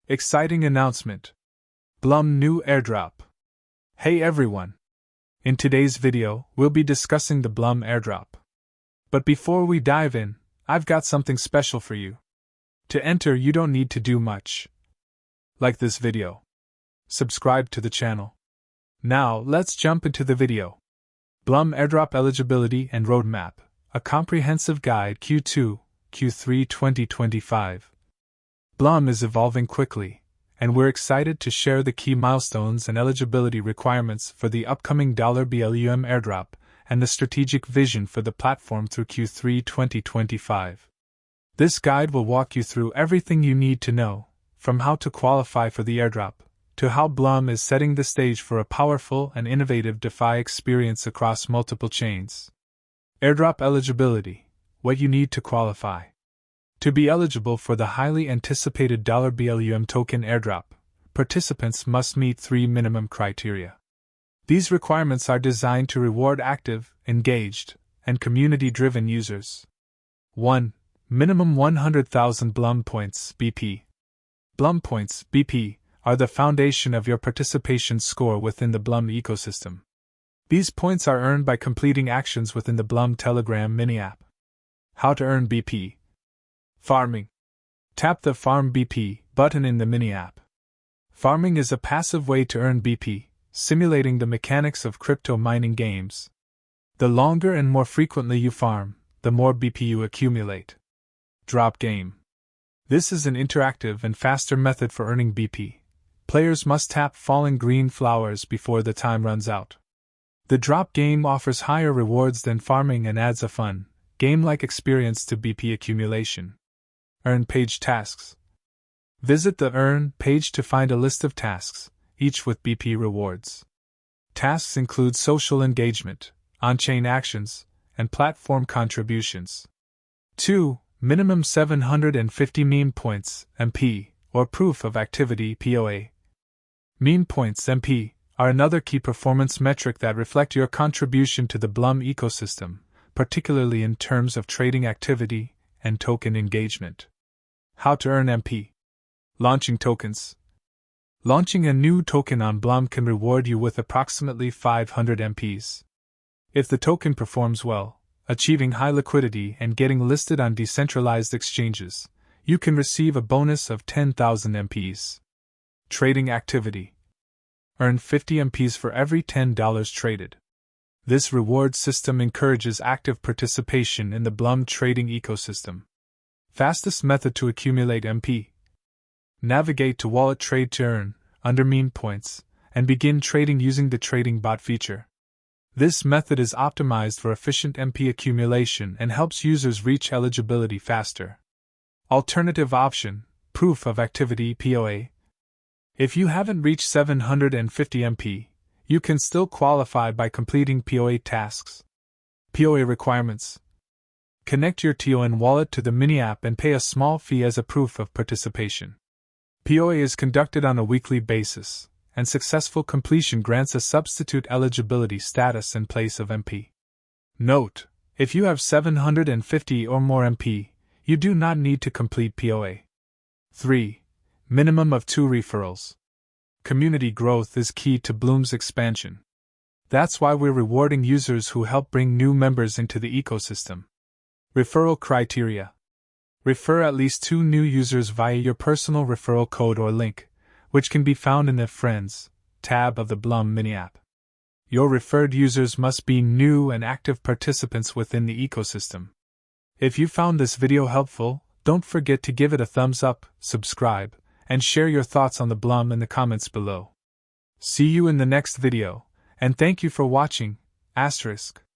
Exciting announcement. Blum new airdrop. Hey everyone. In today's video, we'll be discussing the Blum airdrop. But before we dive in, I've got something special for you. To enter, you don't need to do much. Like this video. Subscribe to the channel. Now, let's jump into the video. Blum Airdrop Eligibility and Roadmap, a comprehensive guide Q2, Q3 2025. Blum is evolving quickly, and we're excited to share the key milestones and eligibility requirements for the upcoming $BLUM airdrop and the strategic vision for the platform through Q3 2025. This guide will walk you through everything you need to know, from how to qualify for the airdrop, to how Blum is setting the stage for a powerful and innovative DeFi experience across multiple chains. Airdrop eligibility: what you need to qualify. To be eligible for the highly anticipated $BLUM token airdrop, participants must meet 3 minimum criteria. These requirements are designed to reward active, engaged, and community-driven users. 1. Minimum 100,000 Blum points (BP). Blum points (BP) are the foundation of your participation score within the Blum ecosystem. These points are earned by completing actions within the Blum Telegram mini-app. How to earn BP. Farming. Tap the Farm BP button in the mini-app. Farming is a passive way to earn BP, simulating the mechanics of crypto mining games. The longer and more frequently you farm, the more BP you accumulate. Drop game. This is an interactive and faster method for earning BP. Players must tap falling green flowers before the time runs out. The drop game offers higher rewards than farming and adds a fun, game-like experience to BP accumulation. Earn page tasks. Visit the Earn page to find a list of tasks, each with BP rewards. Tasks include social engagement, on-chain actions, and platform contributions. 2. Minimum 750 meme points (MP), or Proof of Activity (POA). Meme points (MP) are another key performance metric that reflect your contribution to the Blum ecosystem, particularly in terms of trading activity and token engagement. How to earn MP. Launching tokens. Launching a new token on Blum can reward you with approximately 500 MPs. If the token performs well, achieving high liquidity and getting listed on decentralized exchanges, you can receive a bonus of 10,000 MPs. Trading activity. Earn 50 MPs for every $10 traded. This reward system encourages active participation in the Blum trading ecosystem. Fastest method to accumulate MP. Navigate to Wallet Trade to earn, under meme points, and begin trading using the Trading Bot feature. This method is optimized for efficient MP accumulation and helps users reach eligibility faster. Alternative option: Proof of Activity (POA). If you haven't reached 750 MP, you can still qualify by completing POA tasks. POA requirements. Connect your TON wallet to the mini-app and pay a small fee as a proof of participation. POA is conducted on a weekly basis, and successful completion grants a substitute eligibility status in place of MP. Note: if you have 750 or more MP, you do not need to complete POA. 3. Minimum of 2 referrals. Community growth is key to Blum's expansion. That's why we're rewarding users who help bring new members into the ecosystem. Referral criteria. Refer at least 2 new users via your personal referral code or link, which can be found in the Friends tab of the Blum mini-app. Your referred users must be new and active participants within the ecosystem. If you found this video helpful, don't forget to give it a thumbs up, subscribe, and share your thoughts on the Blum in the comments below. See you in the next video, and thank you for watching. *.